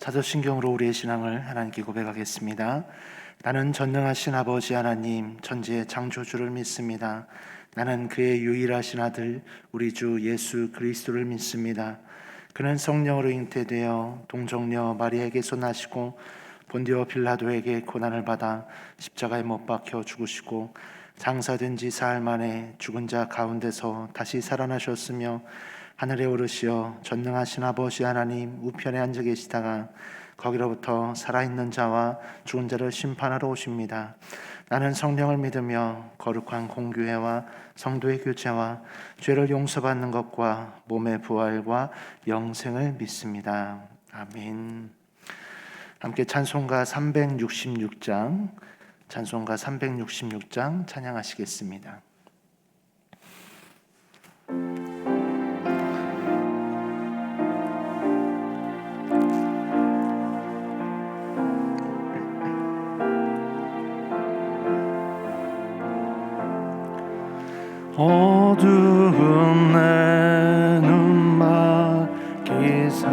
사도신경으로 우리의 신앙을 하나님께 고백하겠습니다. 나는 전능하신 아버지 하나님 천지의 창조주를 믿습니다. 나는 그의 유일하신 아들 우리 주 예수 그리스도를 믿습니다. 그는 성령으로 잉태되어 동정녀 마리아에게서 나시고 본디오 빌라도에게 고난을 받아 십자가에 못 박혀 죽으시고 장사된 지 사흘 만에 죽은 자 가운데서 다시 살아나셨으며 하늘에 오르시어 전능하신 아버지 하나님 우편에 앉아 계시다가 거기로부터 살아있는 자와 죽은 자를 심판하러 오십니다. 나는 성령을 믿으며 거룩한 공교회와 성도의 교제와 죄를 용서받는 것과 몸의 부활과 영생을 믿습니다. 아멘. 함께 찬송가 366장 찬양하시겠습니다. 어두운 내 눈막이사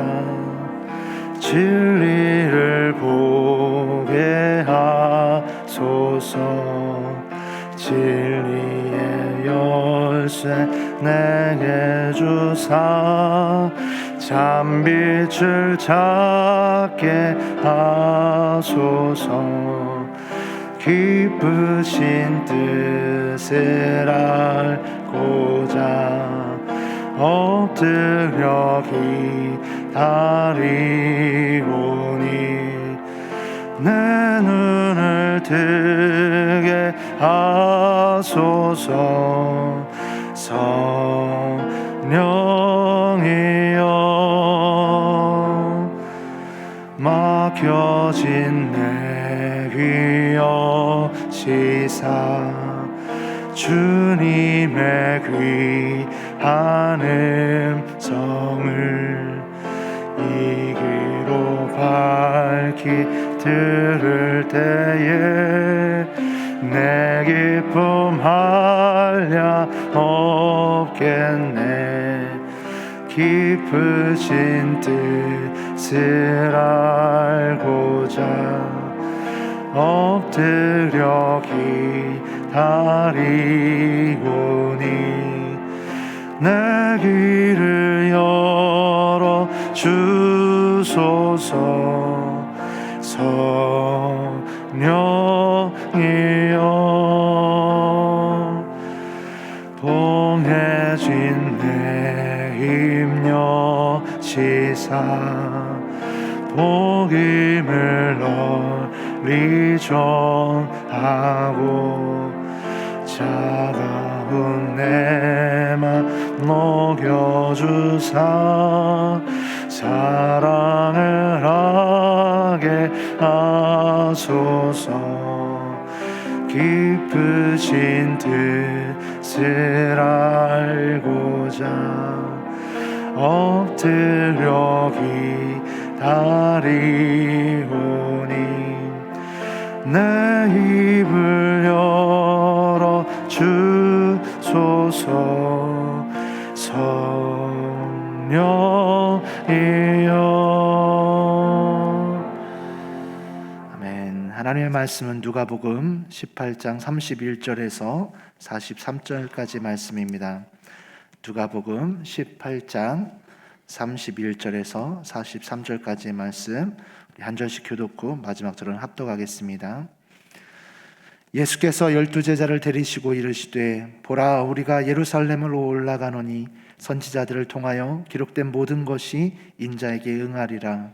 진리를 보게 하소서. 진리의 열쇠 내게 주사 잠빛을 찾게 하소서. 기쁘신 뜻을 알고자 엎드려 기다리오니 내 눈을 뜨게 하소서. 성령이여 막혀진 내 귀여 시사 주님의 귀한 음성을 이 귀로 밝히 들을 때에 내 기쁨 한량 없겠네. 기쁘신 뜻을 알고자 엎드려 기다리오니 내 귀를 열어 주소서. 성령이여 봉해진 내 힘여 시사 복음을 널리 전하고 차가운 내 맘 녹여주사 사랑을 하게 하소서. 기쁘신 뜻을 알고자 엎드려 기다리오니 내 입을 열어 주소서. 성령이여. 아멘. 하나님의 말씀은 누가복음 18장 31절에서 43절까지 말씀입니다. 누가복음 18장 31절에서 43절까지 말씀 한 절씩 교독 후 마지막 절은 합독하겠습니다. 예수께서 12제자를 데리시고 이르시되 보라 우리가 예루살렘으로 올라가노니 선지자들을 통하여 기록된 모든 것이 인자에게 응하리라.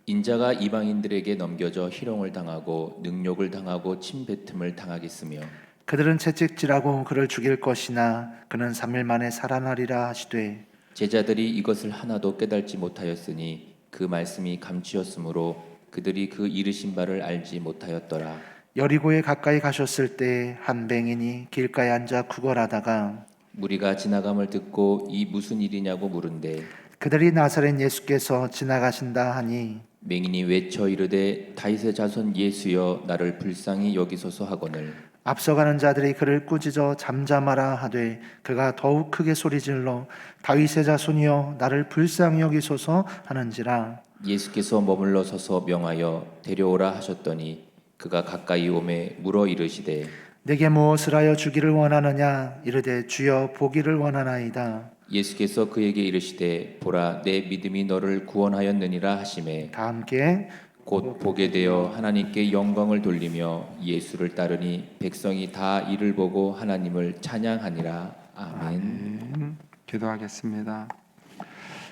인자가 이방인들에게 넘겨져 희롱을 당하고 능욕을 당하고 침뱉음을 당하겠으며 그들은 채찍질하고 그를 죽일 것이나 그는 3일 만에 살아나리라 하시되 제자들이 이것을 하나도 깨달지 못하였으니 그 말씀이 감추었으므로 그들이 그 이르신 바를 알지 못하였더라. 여리고에 가까이 가셨을 때 한 맹인이 길가에 앉아 구걸하다가 무리가 지나감을 듣고 이 무슨 일이냐고 물은데 그들이 나사렛 예수께서 지나가신다 하니 맹인이 외쳐 이르되 다윗의 자손 예수여 나를 불쌍히 여기소서 하거늘 앞서가는 자들이 그를 꾸짖어 잠잠하라 하되 그가 더욱 크게 소리질러 다윗의 자손이여 나를 불쌍히 여기소서 하는지라. 예수께서 머물러 서서 명하여 데려오라 하셨더니 그가 가까이 오매 물어 이르시되 내게 무엇을 하여 주기를 원하느냐? 이르되 주여 보기를 원하나이다. 예수께서 그에게 이르시되 보라 내 믿음이 너를 구원하였느니라 하시매 다 함께 곧 보게 되어 하나님께 영광을 돌리며 예수를 따르니 백성이 다 이를 보고 하나님을 찬양하니라. 아멘. 기도하겠습니다.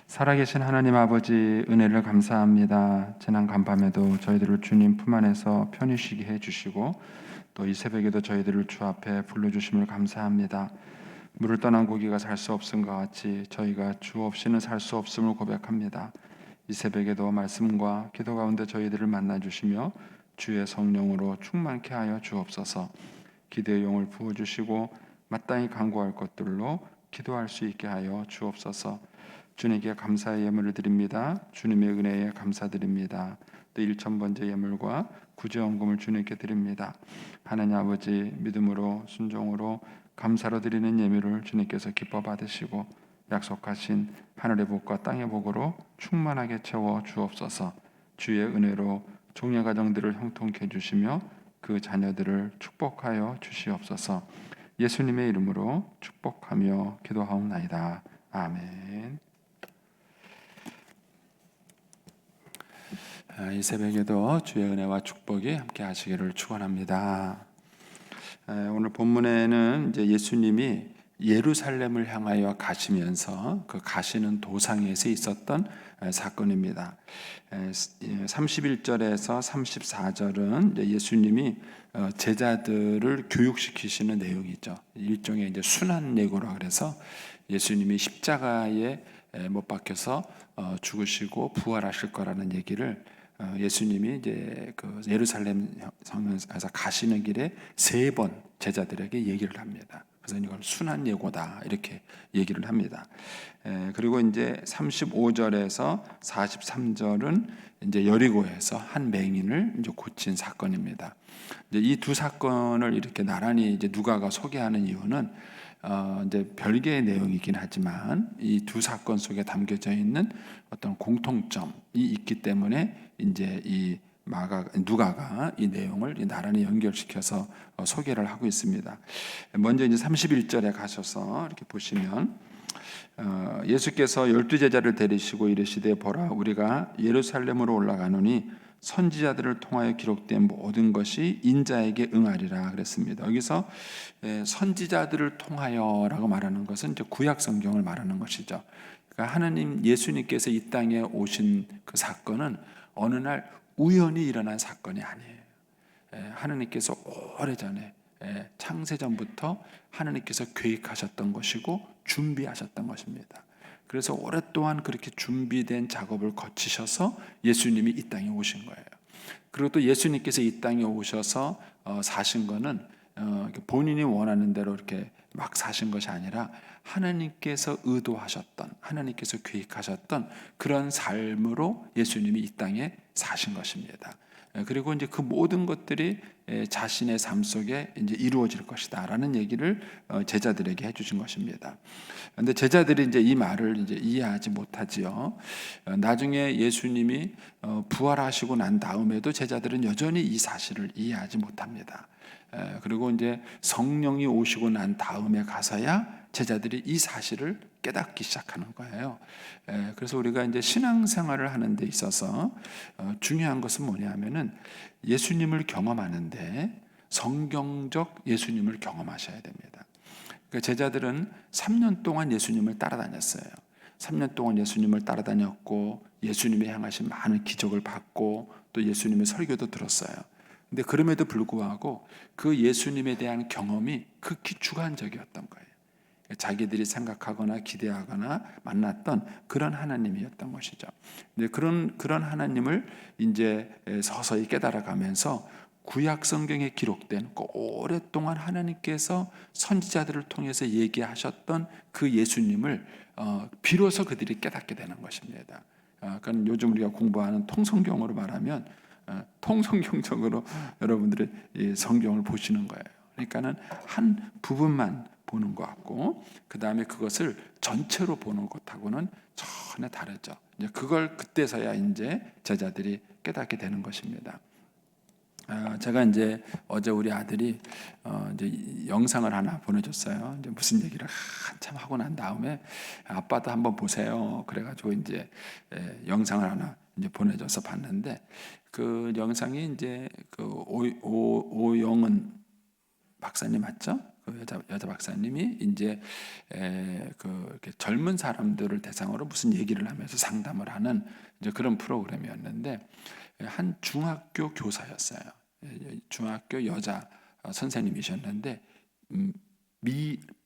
살아계신 하나님 아버지 은혜를 감사합니다. 지난 간밤에도 저희들을 주님 품 안에서 편히 쉬게 해주시고 또 이 새벽에도 저희들을 주 앞에 불러주심을 감사합니다. 물을 떠난 고기가 살 수 없음과 같이 저희가 주 없이는 살 수 없음을 고백합니다. 이 새벽에도 말씀과 기도 가운데 저희들을 만나주시며 주의 성령으로 충만케 하여 주옵소서. 기도의 용을 부어주시고 마땅히 간구할 것들로 기도할 수 있게 하여 주옵소서. 주님께 감사의 예물을 드립니다. 주님의 은혜에 감사드립니다. 또 1,000번째 예물과 구제원금을 주님께 드립니다. 하나님 아버지 믿음으로 순종으로 감사로 드리는 예물을 주님께서 기뻐 받으시고 약속하신 하늘의 복과 땅의 복으로 충만하게 채워 주옵소서. 주의 은혜로 종의 가정들을 형통케 해주시며 그 자녀들을 축복하여 주시옵소서. 예수님의 이름으로 축복하며 기도하옵나이다. 아멘. 이 새벽에도 주의 은혜와 축복이 함께 하시기를 축원합니다. 오늘 본문에는 이제 예수님이 예루살렘을 향하여 가시면서 그 가시는 도상에서 있었던 사건입니다. 31절에서 34절은 예수님이 제자들을 교육시키시는 내용이죠. 일종의 이제 순환예고라 그래서 예수님이 십자가에 못 박혀서 죽으시고 부활하실 거라는 얘기를 예수님이 이제 그 예루살렘 성에서 가시는 길에 3번 제자들에게 얘기를 합니다. 그래서 이걸 순환 예고다 이렇게 얘기를 합니다. 그리고 이제 35절에서 43절은 이제 여리고에서 한 맹인을 이제 고친 사건입니다. 이제 이 두 사건을 이렇게 나란히 이제 누가가 소개하는 이유는 이제 별개의 내용이긴 하지만 이 두 사건 속에 담겨져 있는 어떤 공통점이 있기 때문에 이제 이 누가가 이 내용을 나란히 연결시켜서 소개를 하고 있습니다. 먼저 이제 31절에 가셔서 이렇게 보시면 예수께서 12제자를 데리시고 이르시되 보라 우리가 예루살렘으로 올라가노니 선지자들을 통하여 기록된 모든 것이 인자에게 응하리라 그랬습니다. 여기서 선지자들을 통하여라고 말하는 것은 이제 구약 성경을 말하는 것이죠. 그러니까 하나님 예수님께서 이 땅에 오신 그 사건은 어느 날 우연히 일어난 사건이 아니에요. 하나님께서 오래전에 창세전부터 하나님께서 계획하셨던 것이고 준비하셨던 것입니다. 그래서 오랫동안 그렇게 준비된 작업을 거치셔서 예수님이 이 땅에 오신 거예요. 그리고 또 예수님께서 이 땅에 오셔서 사신 거는 본인이 원하는 대로 이렇게 막 사신 것이 아니라 하나님께서 의도하셨던, 하나님께서 계획하셨던 그런 삶으로 예수님이 이 땅에 사신 것입니다. 그리고 이제 그 모든 것들이 자신의 삶 속에 이제 이루어질 것이다라는 얘기를 제자들에게 해주신 것입니다. 그런데 제자들이 이제 이 말을 이제 이해하지 못하지요. 나중에 예수님이 부활하시고 난 다음에도 제자들은 여전히 이 사실을 이해하지 못합니다. 그리고 이제 성령이 오시고 난 다음에 가서야 제자들이 이 사실을 깨닫기 시작하는 거예요. 그래서 우리가 이제 신앙생활을 하는 데 있어서 중요한 것은 뭐냐면은 예수님을 경험하는데 성경적 예수님을 경험하셔야 됩니다. 그러니까 제자들은 3년 동안 예수님을 따라다녔어요. 3년 동안 예수님을 따라다녔고 예수님이 행하신 많은 기적을 봤고 또 예수님의 설교도 들었어요. 근데 그럼에도 불구하고 그 예수님에 대한 경험이 극히 주관적이었던 거예요. 자기들이 생각하거나 기대하거나 만났던 그런 하나님이었던 것이죠. 근데 그런 하나님을 이제 서서히 깨달아가면서 구약 성경에 기록된 오랫동안 하나님께서 선지자들을 통해서 얘기하셨던 그 예수님을 비로소 그들이 깨닫게 되는 것입니다. 그러니까 요즘 우리가 공부하는 통성경으로 말하면 통성경적으로 여러분들의 성경을 보시는 거예요. 그러니까는 한 부분만 보는 것 같고, 그 다음에 그것을 전체로 보는 것하고는 전혀 다르죠. 이제 그걸 그때서야 이제 제자들이 깨닫게 되는 것입니다. 제가 이제 어제 우리 아들이 이제 영상을 하나 보내줬어요. 이제 무슨 얘기를 한참 하고 난 다음에 아빠도 한번 보세요. 그래가지고 이제 영상을 하나 이제 보내줘서 봤는데, 그 영상이 이제 그 오영은 박사님 맞죠? 그 여자 박사님이 이제 그 이렇게 젊은 사람들을 대상으로 무슨 얘기를 하면서 상담을 하는 이제 그런 프로그램이었는데, 한 중학교 교사였어요. 중학교 여자 선생님이셨는데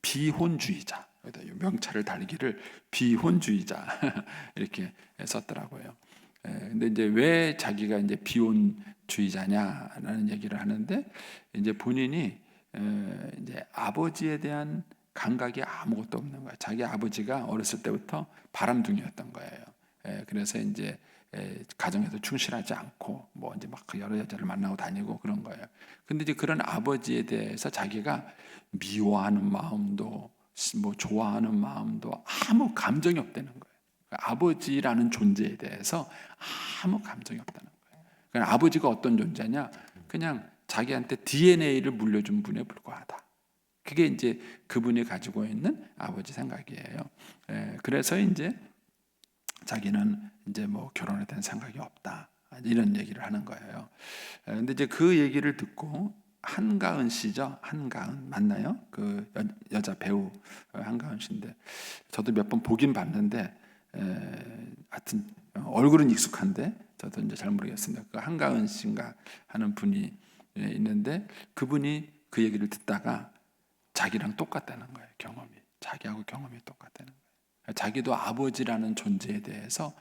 비혼주의자, 명찰을 달기를 비혼주의자 이렇게 썼더라고요. 근데 이제 왜 자기가 이제 비혼주의자냐라는 얘기를 하는데, 이제 본인이 이제 아버지에 대한 감각이 아무것도 없는 거예요. 자기 아버지가 어렸을 때부터 바람둥이였던 거예요. 그래서 이제 가정에도 충실하지 않고 뭐 이제 막 여러 여자를 만나고 다니고 그런 거예요. 근데 이제 그런 아버지에 대해서 자기가 미워하는 마음도 뭐 좋아하는 마음도 아무 감정이 없다는 거예요. 아버지라는 존재에 대해서 아무 감정이 없다는 거예요. 그러니까 아버지가 어떤 존재냐? 그냥 자기한테 DNA를 물려준 분에 불과하다. 그게 이제 그분이 가지고 있는 아버지 생각이에요. 그래서 이제 자기는 이제 뭐 결혼에 대한 생각이 없다, 이런 얘기를 하는 거예요. 근데 이제 그 얘기를 듣고 한가은 씨죠. 한가은 맞나요? 그 여자 배우 한가은 씨인데, 저도 몇 번 보긴 봤는데 하여튼 얼굴은 익숙한데 저도 이제 잘 모르겠습니다. 그 한가은 씨인가 하는 분이 있는데, 그분이 그 얘기를 듣다가 자기랑 똑같다는 거예요. 경험이 자기하고 경험이 똑같다는 거예요. 자기도 아버지라는 존재에 대해서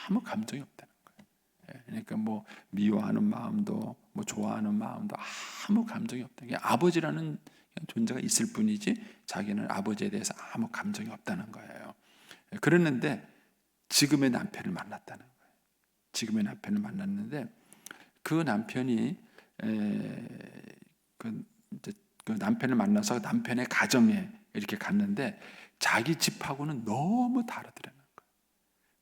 아무 감정이 없다는 거예요. 그러니까 뭐 미워하는 마음도 뭐 좋아하는 마음도 아무 감정이 없다. 그냥 아버지라는 존재가 있을 뿐이지 자기는 아버지에 대해서 아무 감정이 없다는 거예요. 그랬는데 지금의 남편을 만났다는 거예요. 지금의 남편을 만났는데, 그 남편이 그 남편을 만나서 남편의 가정에 이렇게 갔는데 자기 집하고는 너무 다르더라는 거예요.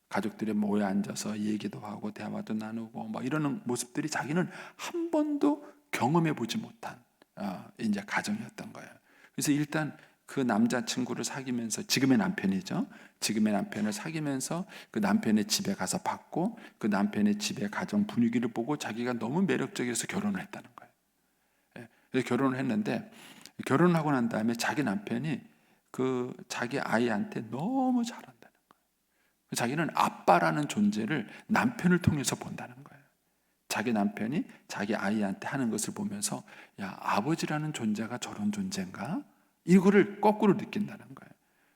가족들이 모여 앉아서 얘기도 하고 대화도 나누고 막 이러는 모습들이 자기는 한 번도 경험해 보지 못한 이제 가정이었던 거예요. 그래서 일단 그 남자친구를 사귀면서, 지금의 남편이죠. 지금의 남편을 사귀면서 그 남편의 집에 가서 봤고, 그 남편의 집의 가정 분위기를 보고 자기가 너무 매력적이어서 결혼을 했다는 거예요. 그래서 결혼을 했는데, 결혼하고 난 다음에 자기 남편이 그 자기 아이한테 너무 잘한다는 거예요. 자기는 아빠라는 존재를 남편을 통해서 본다는 거예요. 자기 남편이 자기 아이한테 하는 것을 보면서, 야, 아버지라는 존재가 저런 존재인가? 이거를 거꾸로 느낀다는 거예요.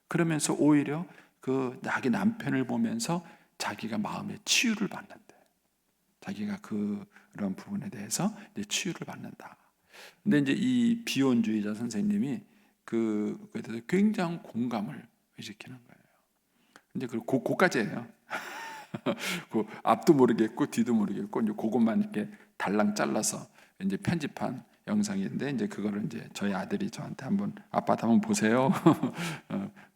그러면서 오히려 그 자기 남편을 보면서 자기가 마음의 치유를 받는다. 자기가 그런 부분에 대해서 이제 치유를 받는다. 근데 이제 이 비혼주의자 선생님이 그거에 대해서 굉장히 공감을 일으키는 거예요. 근데 그거까지예요. 그 앞도 모르겠고 뒤도 모르겠고 이제 그것만 이렇게 달랑 잘라서 이제 편집한 영상인데, 이제 그거를 이제 저희 아들이 저한테 한번 아빠도 한번 보세요.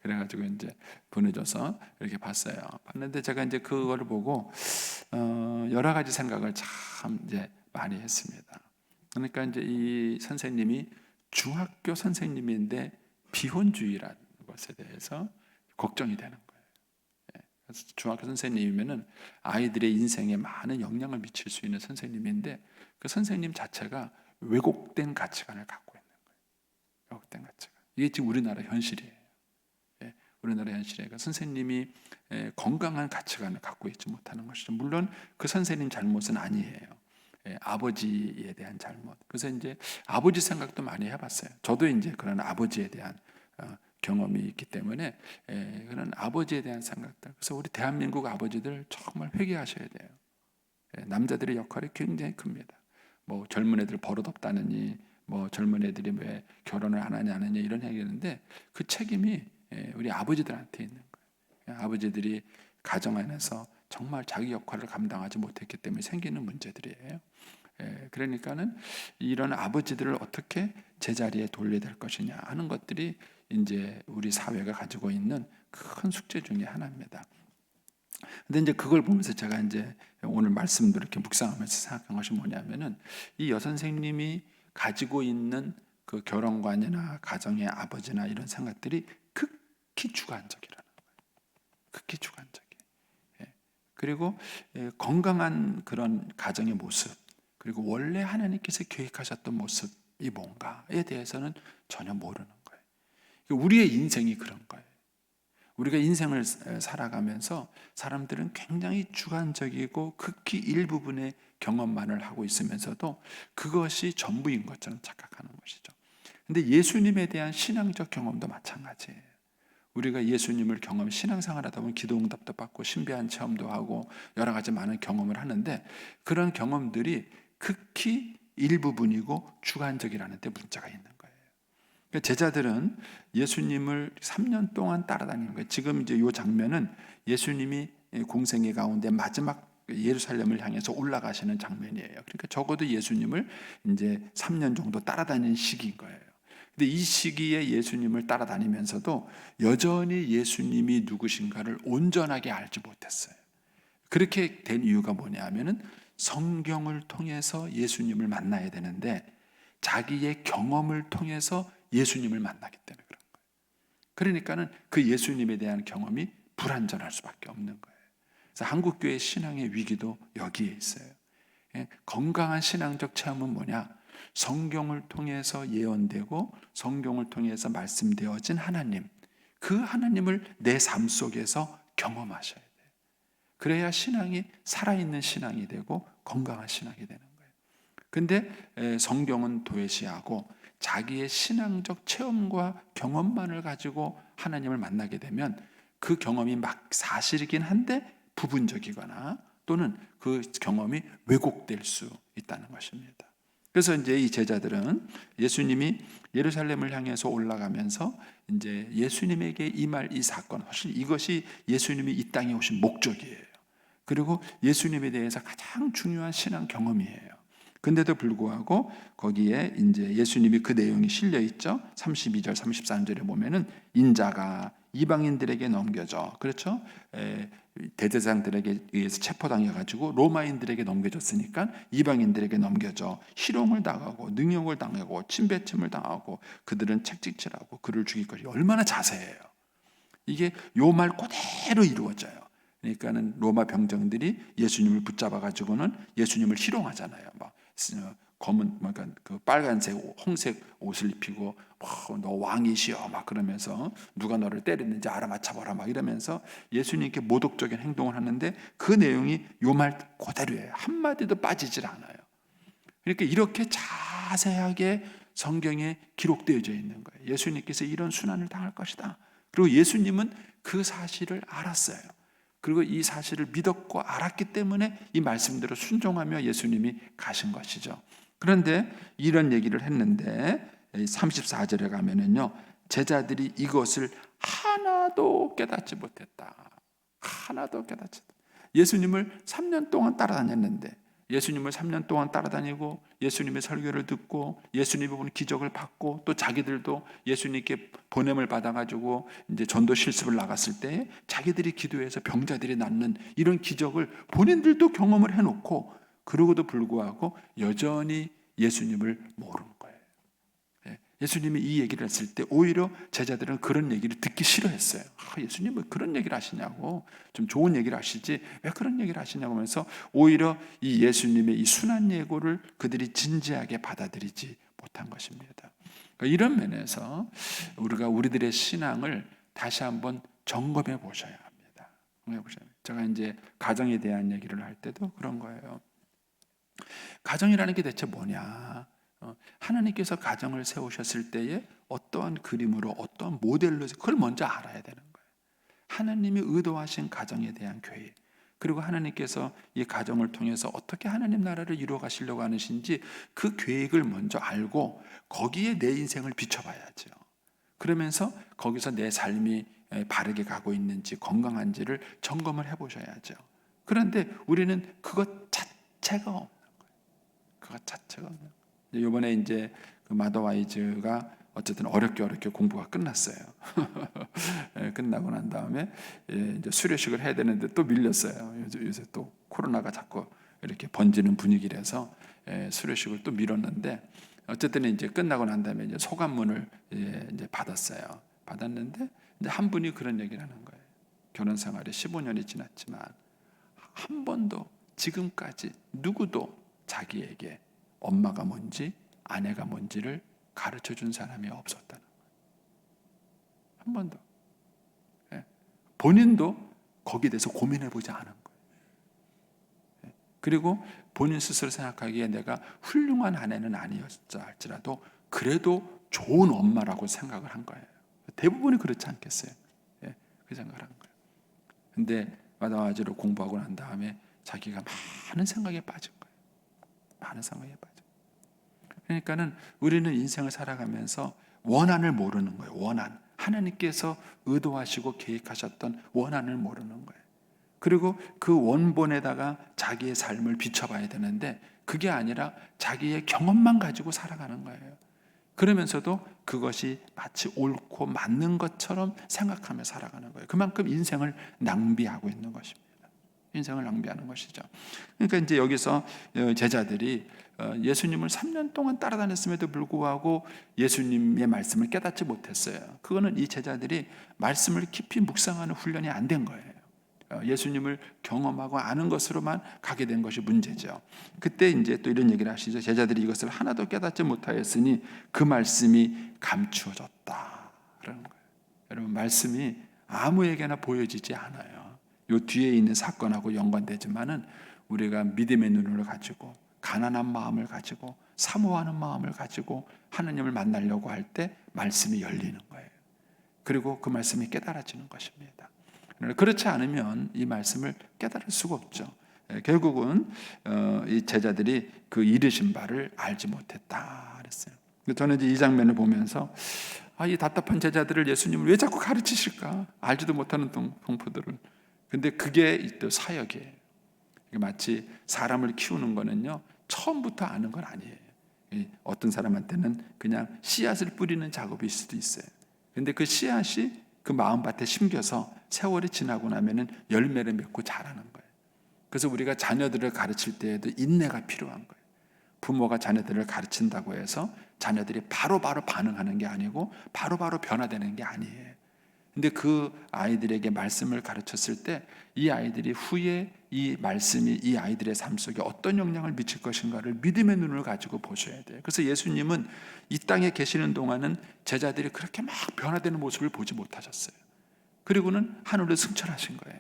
그래가지고 이제 보내줘서 이렇게 봤어요. 봤는데 제가 이제 그거를 보고 여러 가지 생각을 참 이제 많이 했습니다. 그러니까 이제 이 선생님이 중학교 선생님인데 비혼주의라는 것에 대해서 걱정이 되는 거예요. 그래서 중학교 선생님이면은 아이들의 인생에 많은 영향을 미칠 수 있는 선생님인데, 그 선생님 자체가 왜곡된 가치관을 갖고 있는 거예요. 왜곡된 가치관. 이게 지금 우리나라 현실이에요. 우리나라 현실에 선생님이 건강한 가치관을 갖고 있지 못하는 것이죠. 물론 그 선생님 잘못은 아니에요. 아버지에 대한 잘못. 그래서 이제 아버지 생각도 많이 해봤어요. 저도 이제 그런 아버지에 대한 경험이 있기 때문에 그런 아버지에 대한 생각들. 그래서 우리 대한민국 아버지들 정말 회개하셔야 돼요. 남자들의 역할이 굉장히 큽니다. 뭐 젊은 애들 버릇없다느니, 뭐 젊은 애들이 왜 결혼을 안 하냐느니 이런 얘기하는데, 그 책임이 우리 아버지들한테 있는 거예요. 아버지들이 가정 안에서 정말 자기 역할을 감당하지 못했기 때문에 생기는 문제들이에요. 그러니까는 이런 아버지들을 어떻게 제자리에 돌려야 될 것이냐 하는 것들이 이제 우리 사회가 가지고 있는 큰 숙제 중에 하나입니다. 근데 이제 그걸 보면서 제가 이제 오늘 말씀도 이렇게 묵상하면서 생각한 것이 뭐냐면은 이 여선생님이 가지고 있는 그 결혼관이나 가정의 아버지나 이런 생각들이 극히 주관적이라는 거예요. 극히 주관적이에요. 그리고 건강한 그런 가정의 모습, 그리고 원래 하나님께서 계획하셨던 모습이 뭔가에 대해서는 전혀 모르는 거예요. 우리의 인생이 그런 거예요. 우리가 인생을 살아가면서 사람들은 굉장히 주관적이고 극히 일부분의 경험만을 하고 있으면서도 그것이 전부인 것처럼 착각하는 것이죠. 근데 예수님에 대한 신앙적 경험도 마찬가지예요. 우리가 예수님을 신앙생활 하다 보면 기도응답도 받고 신비한 체험도 하고 여러 가지 많은 경험을 하는데 그런 경험들이 극히 일부분이고 주관적이라는 데 문제가 있는 거예요. 제자들은 예수님을 3년 동안 따라다니는 거예요. 지금 이제 이 장면은 예수님이 공생애 가운데 마지막 예루살렘을 향해서 올라가시는 장면이에요. 그러니까 적어도 예수님을 이제 3년 정도 따라다니는 시기인 거예요. 근데 이 시기에 예수님을 따라다니면서도 여전히 예수님이 누구신가를 온전하게 알지 못했어요. 그렇게 된 이유가 뭐냐면은 성경을 통해서 예수님을 만나야 되는데 자기의 경험을 통해서 예수님을 만나기 때문에 그런 거예요. 그러니까는 그 예수님에 대한 경험이 불완전할 수밖에 없는 거예요. 그래서 한국교회 신앙의 위기도 여기에 있어요. 건강한 신앙적 체험은 뭐냐? 성경을 통해서 예언되고 성경을 통해서 말씀되어진 하나님, 그 하나님을 내 삶 속에서 경험하셔야 돼요. 그래야 신앙이 살아있는 신앙이 되고 건강한 신앙이 되는 거예요. 근데 성경은 도외시하고 자기의 신앙적 체험과 경험만을 가지고 하나님을 만나게 되면 그 경험이 막 사실이긴 한데 부분적이거나 또는 그 경험이 왜곡될 수 있다는 것입니다. 그래서 이제 이 제자들은 예수님이 예루살렘을 향해서 올라가면서 이제 예수님에게 임할 이 사건, 사실 이것이 예수님이 이 땅에 오신 목적이에요. 그리고 예수님에 대해서 가장 중요한 신앙 경험이에요. 근데도 불구하고 거기에 이제 예수님이 그 내용이 실려 있죠. 32절, 33절에 보면은 인자가 이방인들에게 넘겨져. 그렇죠? 대제사장들에게 의해서 체포당해 가지고 로마인들에게 넘겨졌으니까 이방인들에게 넘겨져 희롱을 당하고 능욕을 당하고 침뱉음을 당하고 그들은 책찍질하고 그를 죽일 것이 얼마나 자세해요. 이게 요 말 그대로 이루어져요. 그러니까는 로마 병정들이 예수님을 붙잡아 가지고는 예수님을 희롱하잖아요. 막 검은 그러니까 그 빨간색, 홍색 옷을 입히고 너 왕이시여 막 그러면서 누가 너를 때렸는지 알아맞혀보라 막 이러면서 예수님께 모독적인 행동을 하는데 그 내용이 요 말 그대로예요. 한마디도 빠지질 않아요. 그러니까 이렇게 자세하게 성경에 기록되어져 있는 거예요. 예수님께서 이런 순환을 당할 것이다. 그리고 예수님은 그 사실을 알았어요. 그리고 이 사실을 믿었고 알았기 때문에 이 말씀대로 순종하며 예수님이 가신 것이죠. 그런데 이런 얘기를 했는데 34절에 가면은요, 제자들이 이것을 하나도 깨닫지 못했다. 하나도 깨닫지 못했다. 예수님을 3년 동안 따라다녔는데 예수님을 3년 동안 따라다니고 예수님의 설교를 듣고 예수님이 보는 기적을 받고 또 자기들도 예수님께 보냄을 받아가지고 이제 전도 실습을 나갔을 때 자기들이 기도해서 병자들이 낫는 이런 기적을 본인들도 경험을 해놓고 그러고도 불구하고 여전히 예수님을 모르는 거예요. 예수님이 이 얘기를 했을 때 오히려 제자들은 그런 얘기를 듣기 싫어했어요. 예수님 왜 그런 얘기를 하시냐고, 좀 좋은 얘기를 하시지 왜 그런 얘기를 하시냐고 하면서 오히려 이 예수님의 이 순한 예고를 그들이 진지하게 받아들이지 못한 것입니다. 그러니까 이런 면에서 우리가 우리들의 신앙을 다시 한번 점검해 보셔야 합니다. 제가 이제 가정에 대한 얘기를 할 때도 그런 거예요. 가정이라는 게 대체 뭐냐? 하나님께서 가정을 세우셨을 때에 어떠한 그림으로 어떠한 모델로 그걸 먼저 알아야 되는 거예요. 하나님이 의도하신 가정에 대한 계획, 그리고 하나님께서 이 가정을 통해서 어떻게 하나님 나라를 이루어 가시려고 하시는지 그 계획을 먼저 알고 거기에 내 인생을 비춰봐야죠. 그러면서 거기서 내 삶이 바르게 가고 있는지 건강한지를 점검을 해보셔야죠. 그런데 우리는 그것 자체가 없는 거예요. 그것 자체가. 이번에 이제 그 마더와이즈가 어쨌든 어렵게 공부가 끝났어요. 끝나고 난 다음에 이제 수료식을 해야 되는데 또 밀렸어요. 요새 또 코로나가 자꾸 이렇게 번지는 분위기라서 수료식을 또 미뤘는데, 어쨌든 이제 끝나고 난 다음에 이제 소감문을 이제 받았어요. 받았는데 이제 한 분이 그런 얘기를 하는 거예요. 결혼 생활이 15년이 지났지만 한 번도 지금까지 누구도 자기에게 엄마가 뭔지 아내가 뭔지를 가르쳐 준 사람이 없었다는 거예요. 한 번도. 본인도 거기에 대해서 고민해 보지 않은 거예요. 그리고 본인 스스로 생각하기에 내가 훌륭한 아내는 아니었자 할지라도 그래도 좋은 엄마라고 생각을 한 거예요. 대부분이 그렇지 않겠어요? 그 생각을 한 거예요. 근데 마다와지로 공부하고 난 다음에 자기가 많은 생각에 빠진 거예요. 많은 생각에 빠져. 그러니까는 우리는 인생을 살아가면서 원한을 모르는 거예요. 원한. 하나님께서 의도하시고 계획하셨던 원한을 모르는 거예요. 그리고 그 원본에다가 자기의 삶을 비춰봐야 되는데 그게 아니라 자기의 경험만 가지고 살아가는 거예요. 그러면서도 그것이 마치 옳고 맞는 것처럼 생각하며 살아가는 거예요. 그만큼 인생을 낭비하고 있는 것입니다. 인생을 낭비하는 것이죠. 그러니까 이제 여기서 제자들이 예수님을 3년 동안 따라다녔음에도 불구하고 예수님의 말씀을 깨닫지 못했어요. 그거는 이 제자들이 말씀을 깊이 묵상하는 훈련이 안 된 거예요. 예수님을 경험하고 아는 것으로만 가게 된 것이 문제죠. 그때 이제 또 이런 얘기를 하시죠. 제자들이 이것을 하나도 깨닫지 못하였으니 그 말씀이 감추어졌다. 그러는 거예요. 여러분, 말씀이 아무에게나 보여지지 않아요. 요 뒤에 있는 사건하고 연관되지만은 우리가 믿음의 눈을 가지고 가난한 마음을 가지고 사모하는 마음을 가지고 하나님을 만나려고 할 때 말씀이 열리는 거예요. 그리고 그 말씀이 깨달아지는 것입니다. 그렇지 않으면 이 말씀을 깨달을 수가 없죠. 결국은 이 제자들이 그 이르신 바를 알지 못했다 그랬어요. 저는 이제 이 장면을 보면서 이 답답한 제자들을 예수님을 왜 자꾸 가르치실까? 알지도 못하는 동포들을. 근데 그게 또 사역이에요. 마치 사람을 키우는 거는요, 처음부터 아는 건 아니에요. 어떤 사람한테는 그냥 씨앗을 뿌리는 작업일 수도 있어요. 근데 그 씨앗이 그 마음밭에 심겨서 세월이 지나고 나면은 열매를 맺고 자라는 거예요. 그래서 우리가 자녀들을 가르칠 때에도 인내가 필요한 거예요. 부모가 자녀들을 가르친다고 해서 자녀들이 바로바로 반응하는 게 아니고 바로바로 변화되는 게 아니에요. 근데 그 아이들에게 말씀을 가르쳤을 때 이 아이들이 후에 이 말씀이 이 아이들의 삶 속에 어떤 영향을 미칠 것인가를 믿음의 눈을 가지고 보셔야 돼요. 그래서 예수님은 이 땅에 계시는 동안은 제자들이 그렇게 막 변화되는 모습을 보지 못하셨어요. 그리고는 하늘을 승천하신 거예요.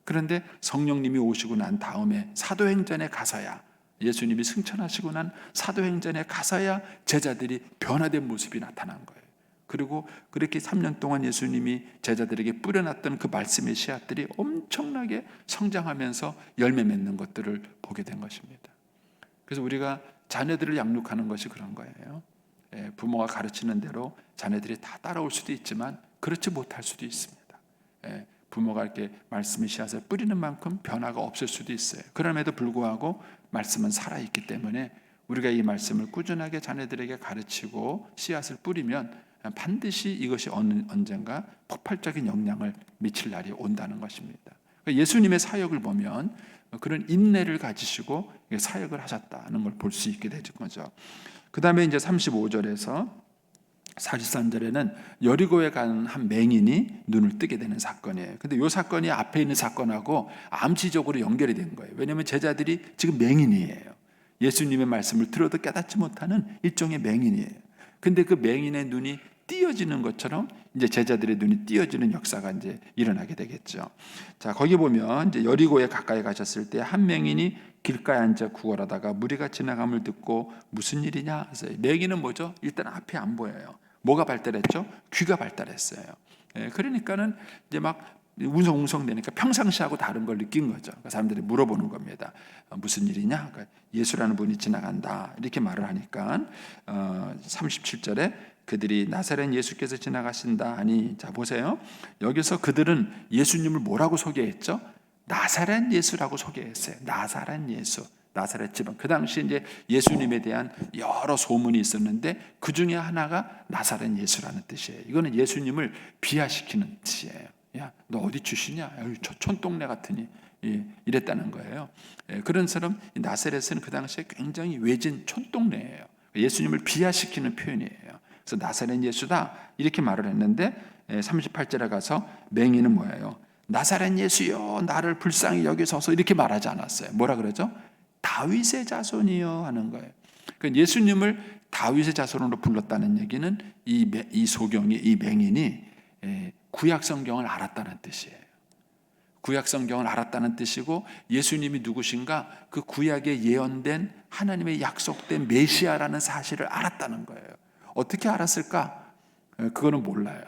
그런데 성령님이 오시고 난 다음에 사도행전에 가서야, 예수님이 승천하시고 난 사도행전에 가서야 제자들이 변화된 모습이 나타난 거예요. 그리고 그렇게 3년 동안 예수님이 제자들에게 뿌려놨던 그 말씀의 씨앗들이 엄청나게 성장하면서 열매 맺는 것들을 보게 된 것입니다. 그래서 우리가 자녀들을 양육하는 것이 그런 거예요. 부모가 가르치는 대로 자녀들이 다 따라올 수도 있지만 그렇지 못할 수도 있습니다. 부모가 이렇게 말씀의 씨앗을 뿌리는 만큼 변화가 없을 수도 있어요. 그럼에도 불구하고 말씀은 살아있기 때문에 우리가 이 말씀을 꾸준하게 자녀들에게 가르치고 씨앗을 뿌리면 반드시 이것이 언젠가 폭발적인 영향을 미칠 날이 온다는 것입니다. 예수님의 사역을 보면 그런 인내를 가지시고 사역을 하셨다는 걸 볼 수 있게 되는 거죠. 그 다음에 이제 35절에서 43절에는 여리고에 간 한 맹인이 눈을 뜨게 되는 사건이에요. 근데 이 사건이 앞에 있는 사건하고 암시적으로 연결이 된 거예요. 왜냐하면 제자들이 지금 맹인이에요. 예수님의 말씀을 들어도 깨닫지 못하는 일종의 맹인이에요. 근데 그 맹인의 눈이 띄어지는 것처럼 이제 제자들의 눈이 띄어지는 역사가 이제 일어나게 되겠죠. 자, 거기 보면 이제 여리고에 가까이 가셨을 때 한 맹인이 길가에 앉아 구걸하다가 무리가 지나감을 듣고 무슨 일이냐 하세요. 맹인은 뭐죠? 일단 앞이 안 보여요. 뭐가 발달했죠? 귀가 발달했어요. 그러니까는 이제 막 웅성웅성 되니까 평상시하고 다른 걸 느낀 거죠. 사람들이 물어보는 겁니다. 무슨 일이냐? 그러니까 예수라는 분이 지나간다. 이렇게 말을 하니까 37절에 그들이 나사렛 예수께서 지나가신다 하니, 자 보세요. 여기서 그들은 예수님을 뭐라고 소개했죠? 나사렛 예수라고 소개했어요. 나사렛 예수. 나사렛 지방. 그 당시 이제 예수님에 대한 여러 소문이 있었는데 그 중에 하나가 나사렛 예수라는 뜻이에요. 이거는 예수님을 비하시키는 뜻이에요. 야, 너 어디 출신이야? 저 촌동네 같으니. 이랬다는 거예요. 그런 사람 나사렛은 그 당시에 굉장히 외진 촌동네예요. 예수님을 비하시키는 표현이에요. 그래서 나사렛 예수다 이렇게 말을 했는데 38절에 가서 맹인은 뭐예요? 나사렛 예수여 나를 불쌍히 여기소서 이렇게 말하지 않았어요. 뭐라 그러죠? 다윗의 자손이요 하는 거예요. 그러니까 예수님을 다윗의 자손으로 불렀다는 얘기는 이 소경이 이 맹인이 구약 성경을 알았다는 뜻이에요. 구약 성경을 알았다는 뜻이고 예수님이 누구신가 그 구약에 예언된 하나님의 약속된 메시아라는 사실을 알았다는 거예요. 어떻게 알았을까? 그거는 몰라요.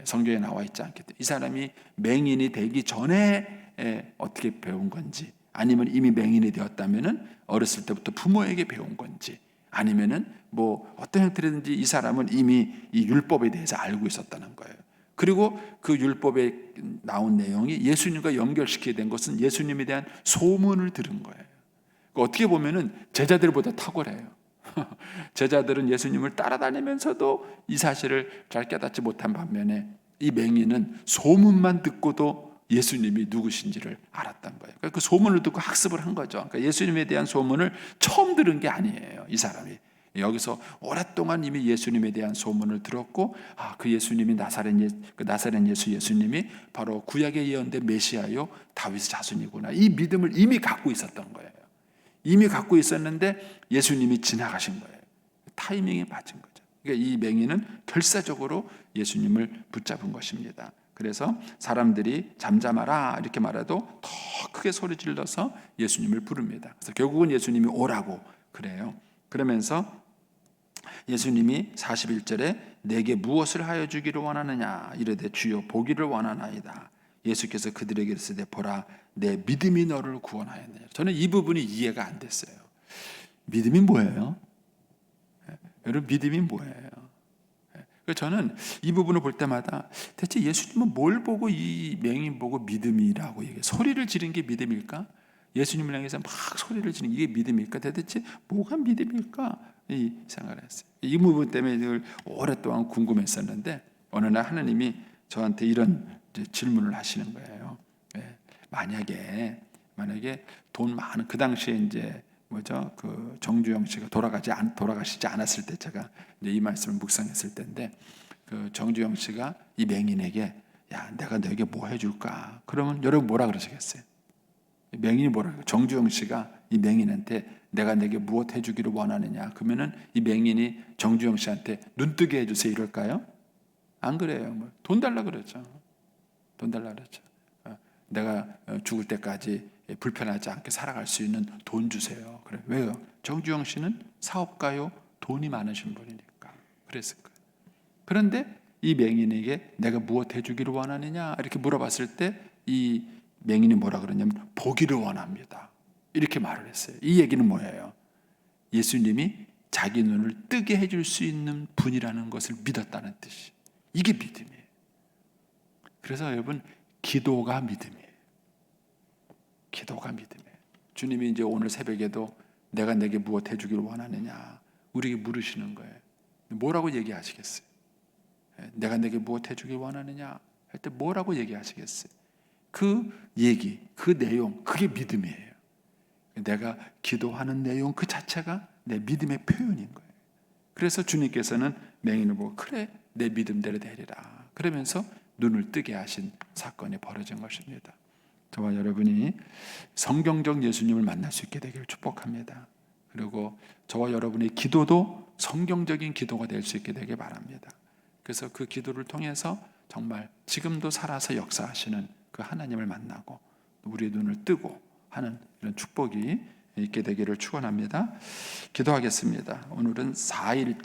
성경에 나와 있지 않기 때문에 이 사람이 맹인이 되기 전에 어떻게 배운 건지 아니면 이미 맹인이 되었다면은 어렸을 때부터 부모에게 배운 건지 아니면은 뭐 어떤 형태든지 이 사람은 이미 이 율법에 대해서 알고 있었다는 거예요. 그리고 그 율법에 나온 내용이 예수님과 연결시키게 된 것은 예수님에 대한 소문을 들은 거예요. 어떻게 보면은 제자들보다 탁월해요. 제자들은 예수님을 따라다니면서도 이 사실을 잘 깨닫지 못한 반면에 이 맹인은 소문만 듣고도 예수님이 누구신지를 알았던 거예요. 그러니까 그 소문을 듣고 학습을 한 거죠. 그러니까 예수님에 대한 소문을 처음 들은 게 아니에요. 이 사람이. 여기서 오랫동안 이미 예수님에 대한 소문을 들었고 그 예수님이 나사렛 예수 예수님이 바로 구약에 예언된 메시아요 다윗의 자손이구나. 이 믿음을 이미 갖고 있었던 거예요. 이미 갖고 있었는데 예수님이 지나가신 거예요. 타이밍에 맞은 거죠. 그러니까 이 맹인은 결사적으로 예수님을 붙잡은 것입니다. 그래서 사람들이 잠잠하라 이렇게 말해도 더 크게 소리 질러서 예수님을 부릅니다. 그래서 결국은 예수님이 오라고 그래요. 그러면서 예수님이 41절에 내게 무엇을 하여 주기를 원하느냐 이르되 주여 보기를 원하나이다. 예수께서 그들에게 이르시되 보라 내 믿음이 너를 구원하였느냐. 저는 이 부분이 이해가 안 됐어요. 믿음이 뭐예요? 여러분 믿음이 뭐예요? 저는 이 부분을 볼 때마다 대체 예수님은 뭘 보고 이 맹인 보고 믿음이라고 얘기해요? 소리를 지른 게 믿음일까? 예수님을 향해서 막 소리를 지르는 이게 믿음일까? 대체 뭐가 믿음일까? 이 생각을 했어요. 이 부분 때문에 늘 오랫동안 궁금했었는데 어느 날 하나님이 저한테 이런 질문을 하시는 거예요. 만약에 돈 많은 그 당시에 이제 뭐죠? 그 정주영 씨가 돌아가시지 않았을 때 제가 이제 이 말씀을 묵상했을 때인데 그 정주영 씨가 이 맹인에게 야 내가 너에게 뭐 해줄까? 그러면 여러분 뭐라 그러시겠어요? 맹인이 뭐라 그래요? 정주영 씨가 이 맹인한테 내가 내게 무엇 해주기를 원하느냐? 그러면은 이 맹인이 정주영 씨한테 눈뜨게 해주세요 이럴까요? 안 그래요. 돈 달라 그러죠. 돈 달라 그러죠. 내가 죽을 때까지 불편하지 않게 살아갈 수 있는 돈 주세요. 그래. 왜요? 정주영 씨는 사업가요, 돈이 많으신 분이니까 그랬을 거예요. 그런데 이 맹인에게 내가 무엇 해주기를 원하느냐 이렇게 물어봤을 때 이 맹인이 뭐라 그러냐면 보기를 원합니다. 이렇게 말을 했어요. 이 얘기는 뭐예요? 예수님이 자기 눈을 뜨게 해줄 수 있는 분이라는 것을 믿었다는 뜻이. 이게 믿음이에요. 그래서 여러분 기도가 믿음이에요. 기도가 믿음이에요. 주님이 이제 오늘 새벽에도 내가 내게 무엇 해주기를 원하느냐 우리에게 물으시는 거예요. 뭐라고 얘기하시겠어요? 내가 내게 무엇 해주기를 원하느냐 할 때 뭐라고 얘기하시겠어요? 그 얘기, 그 내용, 그게 믿음이에요. 내가 기도하는 내용 그 자체가 내 믿음의 표현인 거예요. 그래서 주님께서는 맹인을 보고 그래 내 믿음대로 되리라 그러면서 눈을 뜨게 하신 사건이 벌어진 것입니다. 저와 여러분이 성경적 예수님을 만날 수 있게 되기를 축복합니다. 그리고 저와 여러분의 기도도 성경적인 기도가 될 수 있게 되길 바랍니다. 그래서 그 기도를 통해서 정말 지금도 살아서 역사하시는 그 하나님을 만나고 우리의 눈을 뜨고 하는 이런 축복이 있게 되기를 축원합니다. 기도하겠습니다. 오늘은 4일자